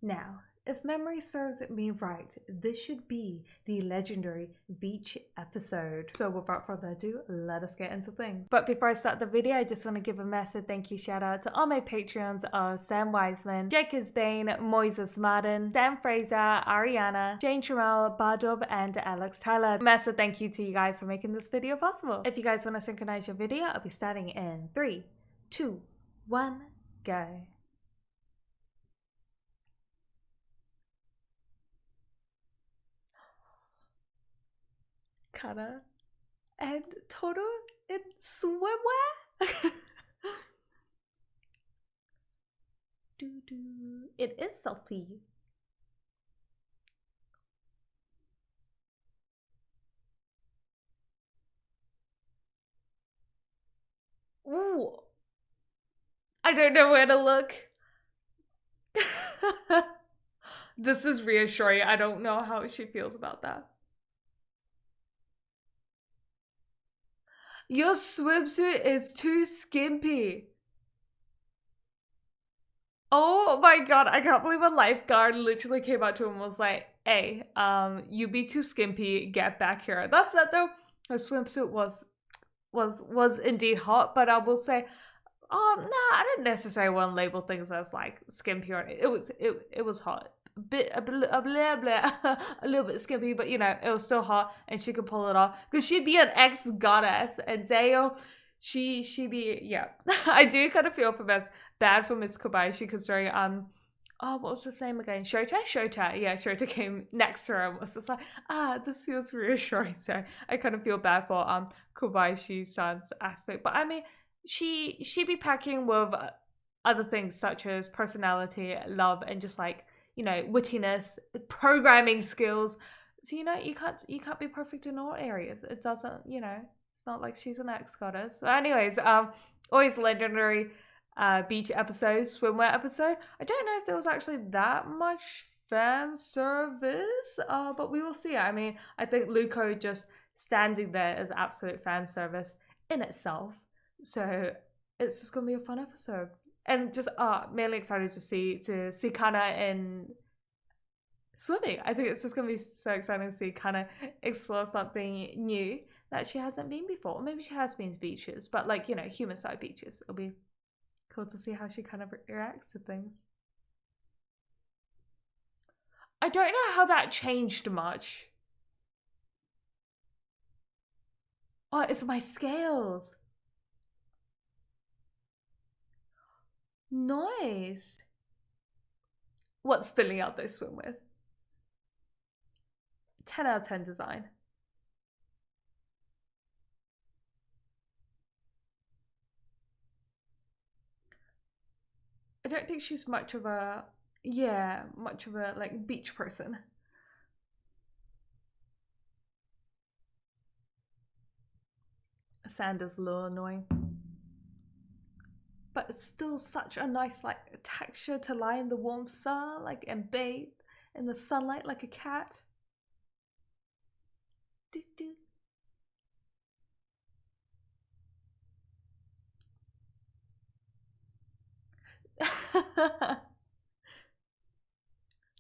Now, if memory serves me right, this should be the legendary beach episode. So without further ado, let us get into things. But before I start the video, I just want to give a massive thank you shout out to all my Patreons of Sam Wiseman, JokersBane, Moises Martin, Sam Fraser, Ariana, Jane Trammell, Bardorp, and Alex Tyler. Massive thank you to you guys for making this video possible. If you guys want to synchronize your video, I'll be starting in 3, 2, 1, go. Kana and Tooru in swimwear. It is salty. Ooh. I don't know where to look. This is reassuring. I don't know how she feels about that. Your swimsuit is too skimpy. Oh my god, I can't believe a lifeguard literally came up to him and was like, hey, you be too skimpy, get back here. That's that though. Her swimsuit was indeed hot, but I will say, nah, I didn't necessarily want to label things as like skimpy or it was hot. A little bit skimpy, but you know, it was still hot and she could pull it off because she'd be an ex-goddess, and Deo, she be, yeah. I do kind of feel bad for Miss Kobayashi considering what was his name again? Shota. Yeah, Shota came next to her and was just like, this feels reassuring. So I kind of feel bad for Kobayashi-san's aspect, but I mean, she be packing with other things such as personality, love, and just like, you know, wittiness, programming skills. So, you know, you can't be perfect in all areas. It doesn't, you know, it's not like she's an ex-goddess. So anyways, always legendary beach episode, swimwear episode. I don't know if there was actually that much fan service, but we will see. I mean, I think Luko just standing there is absolute fan service in itself. So it's just gonna be a fun episode. And just mainly excited to see Kana in swimming. I think it's just gonna be so exciting to see Kana explore something new that she hasn't been before. Maybe she has been to beaches, but like, you know, human side beaches. It'll be cool to see how she kind of reacts to things. I don't know how that changed much. Oh, it's my scales. Nice. What's filling out this swim with? 10 out of 10 design. I don't think she's much of a like beach person. Sand is a little annoying. But it's still such a nice like texture to lie in the warm sun, like, and bathe in the sunlight like a cat.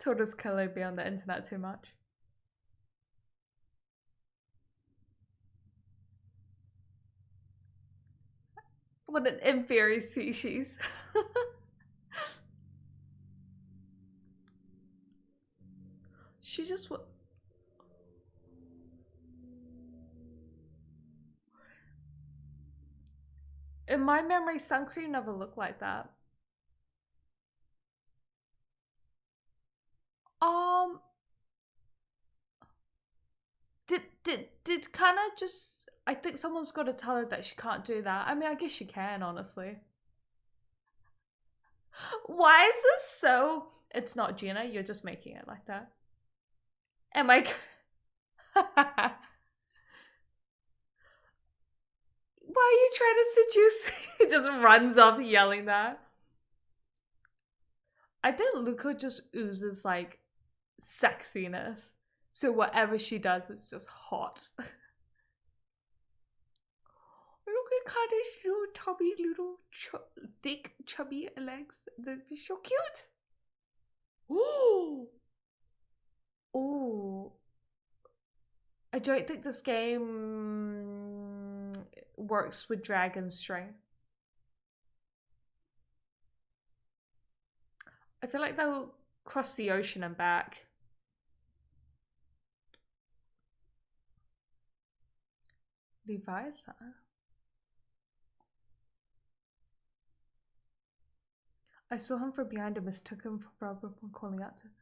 Tooru's color be on the internet too much. What an inferior species. She just in my memory, sun cream never looked like that. Did Kana just, I think someone's got to tell her that she can't do that. I mean, I guess she can, honestly. Why is this so, it's not Gina, you're just making it like that. Am I why are you trying to seduce me? He just runs off yelling that. I think Luko just oozes like sexiness. So whatever she does is just hot. Look at Kana's little tubby, little thick, chubby legs. They're so cute. Ooh. I don't think this game works with dragon strength. I feel like they'll cross the ocean and back. Levi's? I saw him from behind and mistook him for Bardorp when calling out to him.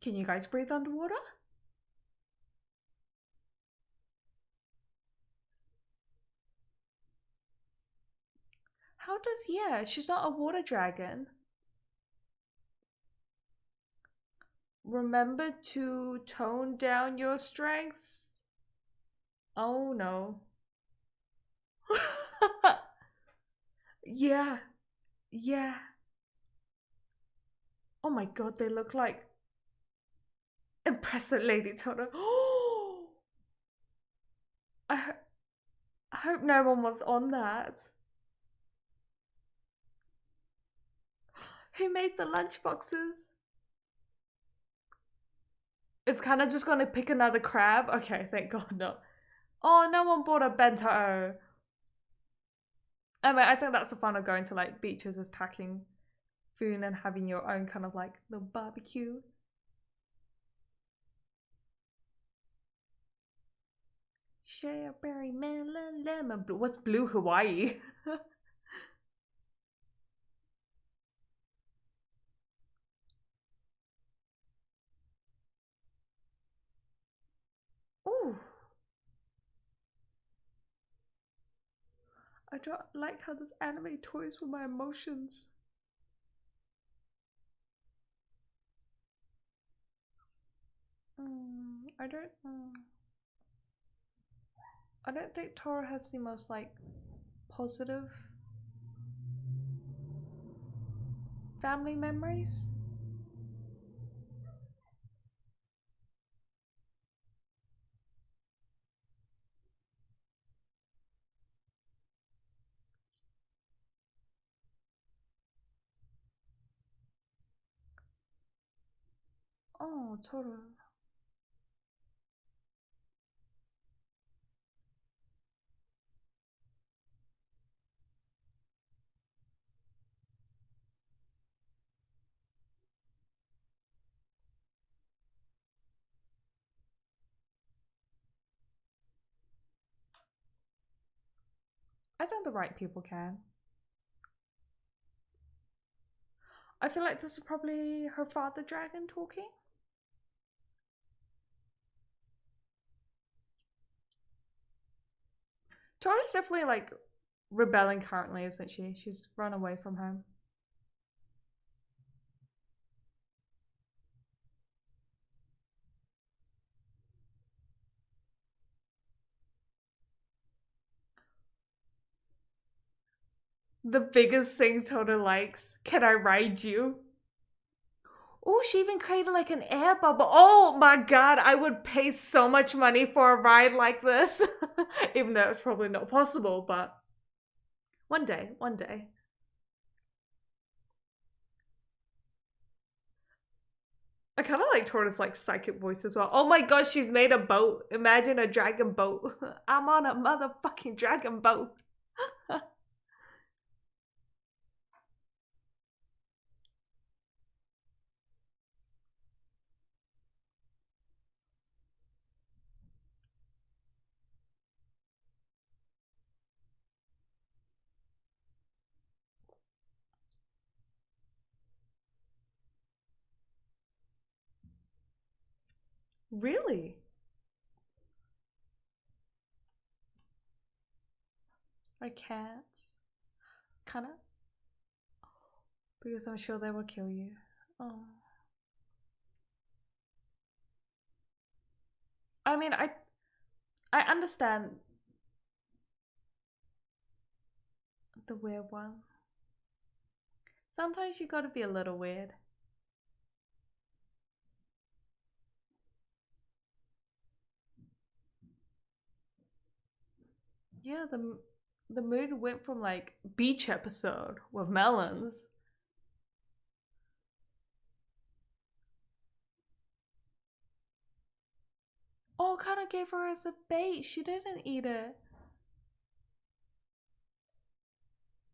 Can you guys breathe underwater? How does, yeah, she's not a water dragon. Remember to tone down your strengths. Oh no. Yeah. Yeah. Oh my god, they look like impressive Lady Tooru. I hope no one was on that. Who made the lunchboxes? It's kind of just gonna pick another crab. Okay, thank god, no. Oh, no one bought a bento. I mean, I think that's the fun of going to like beaches, is packing food and having your own kind of like little barbecue. Cherry melon lemon blue. What's blue Hawaii? Ooh. I don't like how this anime toys with my emotions. I don't think Tooru has the most like positive family memories. Oh, Tooru. I think the right people can. I feel like this is probably her father dragon talking. Tooru's definitely like rebelling currently, isn't she? She's run away from home. The biggest thing Tooru likes. Can I ride you? Oh, she even created like an air bubble. Oh my god, I would pay so much money for a ride like this. Even though it's probably not possible, but one day, one day. I kind of like Tooru's like psychic voice as well. Oh my god, she's made a boat. Imagine a dragon boat. I'm on a motherfucking dragon boat. Really? I can't. Kinda. Because I'm sure they will kill you. Oh. I mean, I understand the weird one. Sometimes you gotta be a little weird. Yeah, the mood went from like beach episode with melons Oh, kind of gave her as a bait. She didn't eat it.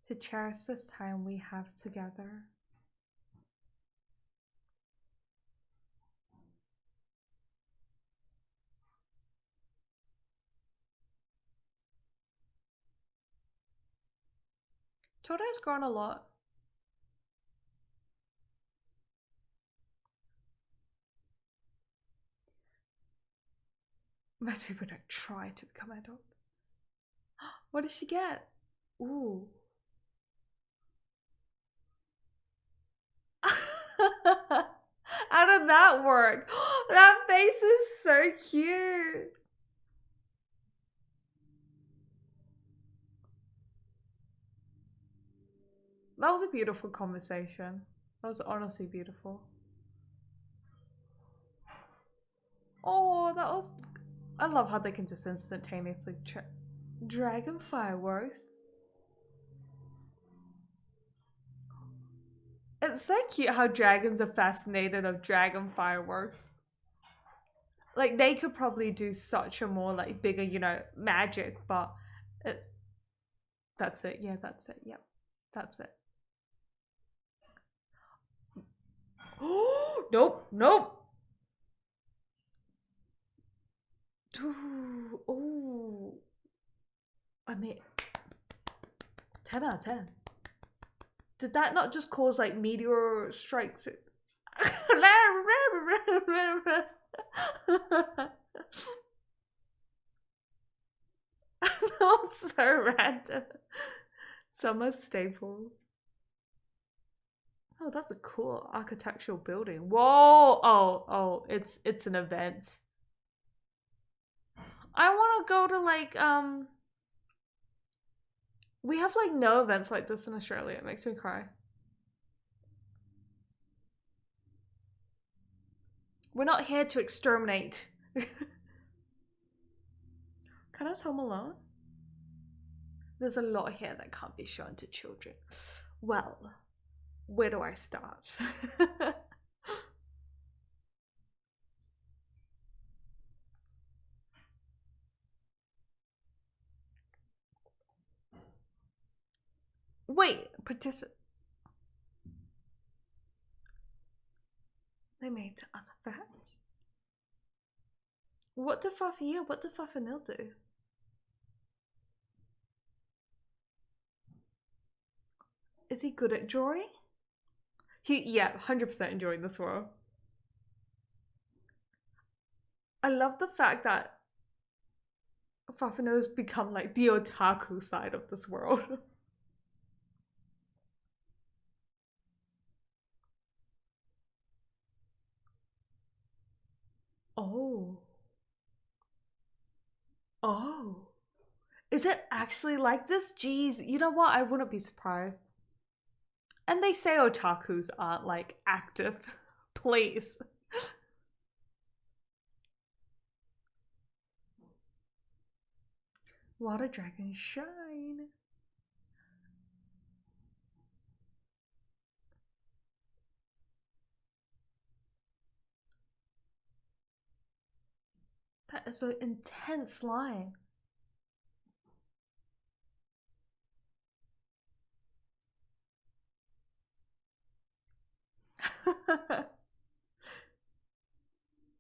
To cherish this time we have together. Tooru has grown a lot. Most people don't try to become adults. What did she get? Ooh. How did that work? That face is so cute. That was a beautiful conversation. That was honestly beautiful. Oh, that was... I love how they can just instantaneously dragon fireworks. It's so cute how dragons are fascinated of dragon fireworks. Like, they could probably do such a more, like, bigger, you know, magic, but... That's it. Yeah, that's it. Yep. That's it. Oh, nope, nope. Ooh, ooh. I mean, 10 out of 10. Did that not just cause like meteor strikes? That was so random. Summer staples. Oh, that's a cool architectural building. Whoa! Oh, it's an event. I want to go to like we have like no events like this in Australia. It makes me cry. We're not here to exterminate. Can I Home Alone? There's a lot here that can't be shown to children. Well, where do I start? Wait, they made an effect. What did Fafanil do? Is he good at drawing? Yeah, 100% enjoying this world. I love the fact that Fafanil's become like the otaku side of this world. Oh. Oh. Is it actually like this? Jeez, you know what? I wouldn't be surprised. And they say otakus aren't like active. Please. Water dragons shine. That is an intense line.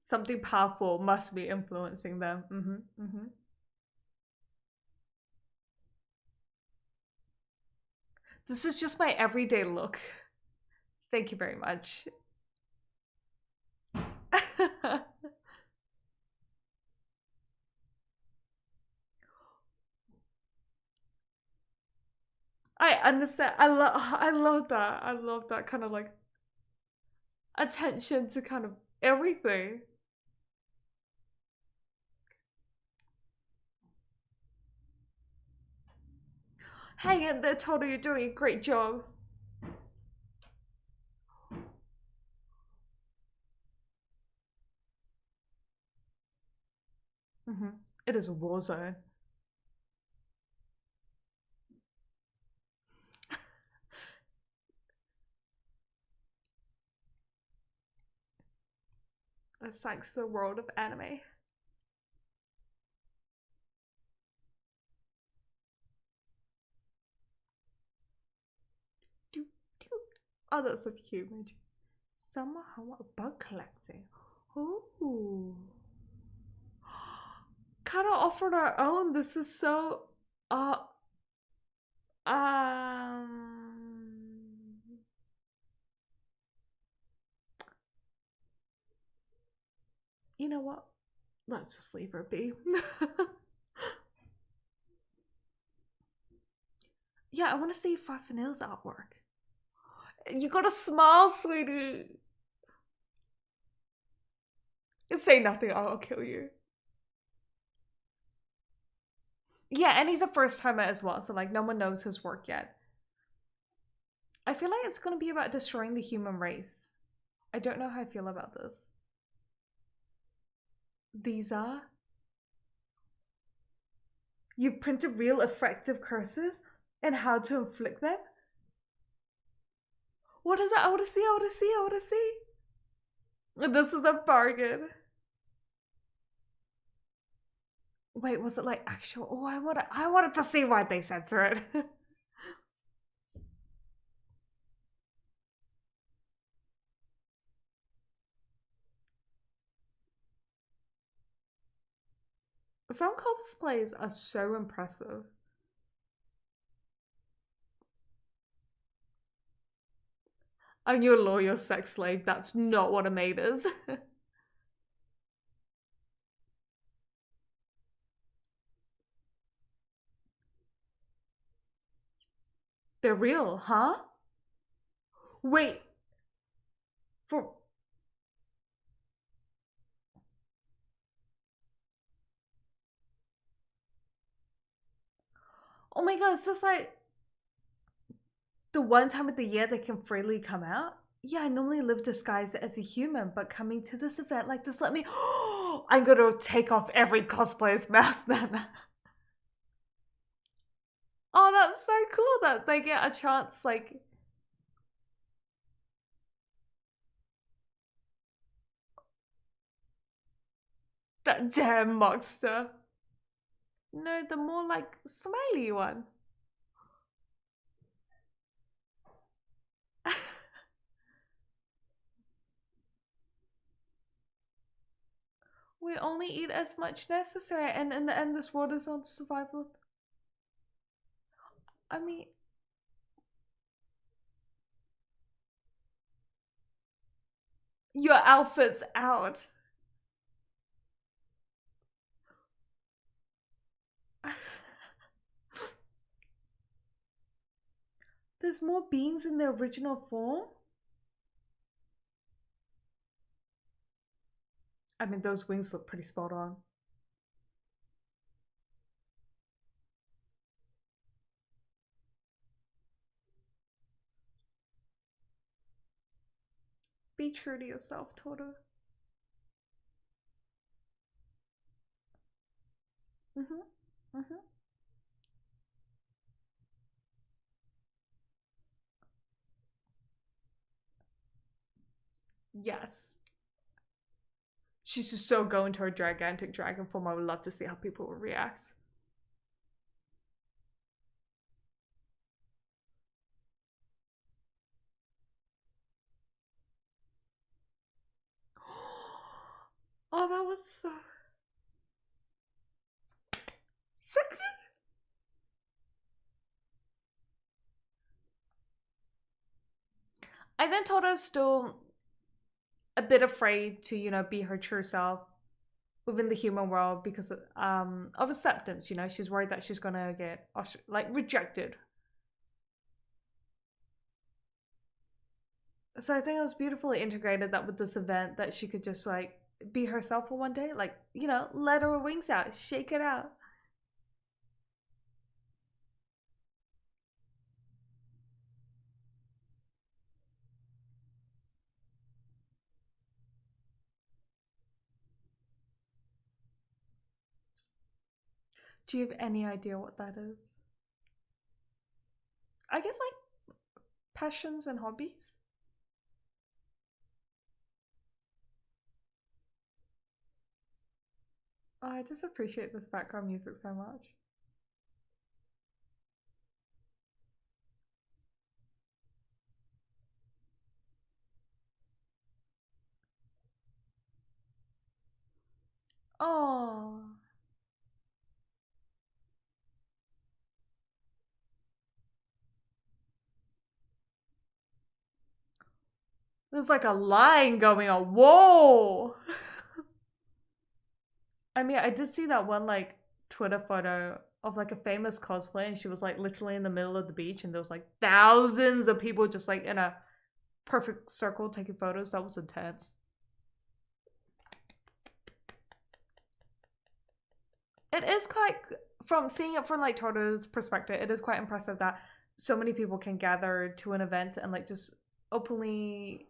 Something powerful must be influencing them. This is just my everyday look. Thank you very much. I understand. I love that. I love that kind of like attention to kind of everything. Hang in there, Tooru. You're doing a great job. It is a war zone. It's thanks to the world of anime. Oh, that's such a cute image. Summer home bug collecting. Ooh. Kind of offered our own. This is so. Um. You know what? Let's just leave her be. Yeah, I want to see Farfanil's artwork. You got a smile, sweetie. Say nothing, I'll kill you. Yeah, and he's a first timer as well, so like no one knows his work yet. I feel like it's gonna be about destroying the human race. I don't know how I feel about this. These are. You printed real effective curses and how to inflict them? What is that? I wanna see, I wanna see, I wanna see. This is a bargain. Wait, was it like actual? Oh, I wanted to see why they censor it. Some cosplays are so impressive. I'm your loyal sex slave. That's not what a maid is. They're real, huh? Wait. For... Oh my god, it's just like... the one time of the year they can freely come out? Yeah, I normally live disguised as a human, but coming to this event like this, let me... I'm gonna take off every cosplayer's mask then. Oh, that's so cool that they get a chance, like... That damn monster. No, the more like smiley one. We only eat as much necessary, and in the end, this world is on survival. I mean, your outfit's out. There's more beans in the original form? I mean, those wings look pretty spot on. Be true to yourself, Tooru. Yes. She's just so going to her gigantic dragon form. I would love to see how people will react. Oh, that was so sexy. I then told her still a bit afraid to, you know, be her true self within the human world because of acceptance. You know, she's worried that she's gonna get like rejected. So I think it was beautifully integrated that with this event that she could just like be herself for one day, like, you know, let her wings out, shake it out. Do you have any idea what that is? I guess like passions and hobbies. Oh, I just appreciate this background music so much. Oh. There's like a line going on. Whoa! I mean, I did see that one like Twitter photo of like a famous cosplay, and she was like literally in the middle of the beach, and there was like thousands of people just like in a perfect circle taking photos. That was intense. It is quite, from seeing it from like Tooru's perspective, it is quite impressive that so many people can gather to an event and like just openly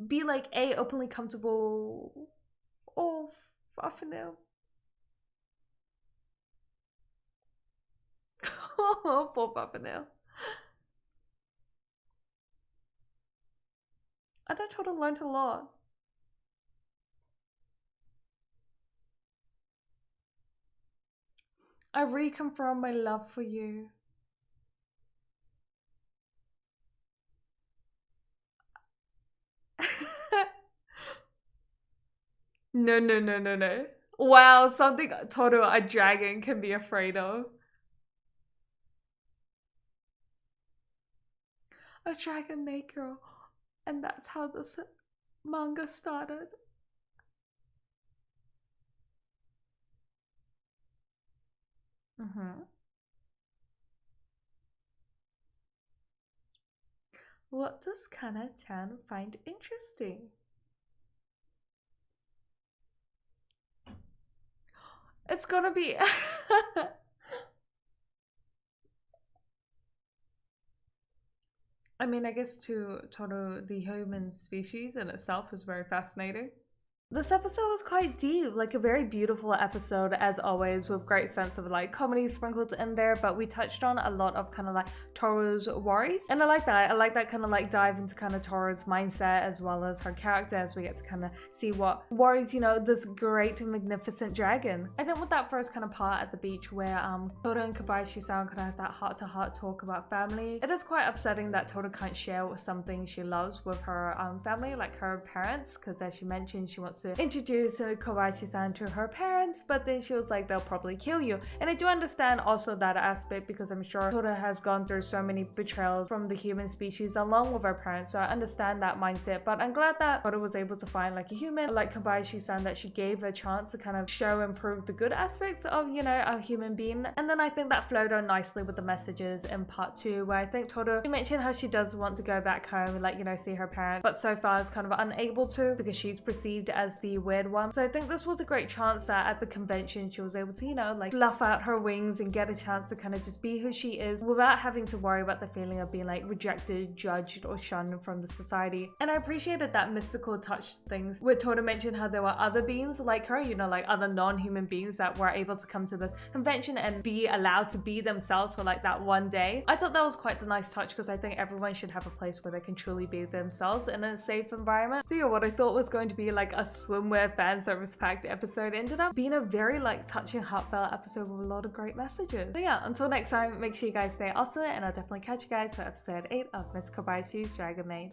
be like openly comfortable. Oh, fucking hell. Oh, poor Papanel. I thought Tooru learned a lot. I reconfirm my love for you. No, no, no, no, no. Wow, something Tooru, a dragon, can be afraid of. A dragon maker. And that's how this manga started. What does Kana-chan find interesting? It's gonna be... I mean, I guess to Tooru, the human species in itself is very fascinating. This episode was quite deep, like a very beautiful episode as always, with great sense of like comedy sprinkled in there, but we touched on a lot of kind of like Tooru's worries, and I like that. I like that kind of like dive into kind of Tooru's mindset as well as her character, as we get to kind of see what worries, you know, this great magnificent dragon. I think with that first kind of part at the beach where Tooru and Kobayashi-san kind of had that heart-to-heart talk about family, it is quite upsetting that Tooru can't share something she loves with her family, like her parents, because as she mentioned, she wants to introduce Kobayashi-san to her parents, but then she was like, they'll probably kill you. And I do understand also that aspect, because I'm sure Tooru has gone through so many betrayals from the human species along with her parents, so I understand that mindset. But I'm glad that Tooru was able to find like a human like Kobayashi-san, that she gave a chance to kind of show and prove the good aspects of, you know, a human being. And then I think that flowed on nicely with the messages in part 2, where I think Tooru, she mentioned how she does want to go back home and like, you know, see her parents, but so far is kind of unable to because she's perceived as the weird one. So I think this was a great chance that at the convention she was able to, you know, like fluff out her wings and get a chance to kind of just be who she is without having to worry about the feeling of being like rejected, judged, or shunned from the society. And I appreciated that mystical touch things where Tooru mentioned how there were other beings like her, you know, like other non-human beings that were able to come to this convention and be allowed to be themselves for like that one day. I thought that was quite the nice touch, because I think everyone should have a place where they can truly be themselves in a safe environment. So yeah, what I thought was going to be like a swimwear fan service packed episode ended up being a very like touching, heartfelt episode with a lot of great messages. So yeah, until next time, make sure you guys stay awesome, and I'll definitely catch you guys for episode 8 of Miss Kobayashi's Dragon Maid.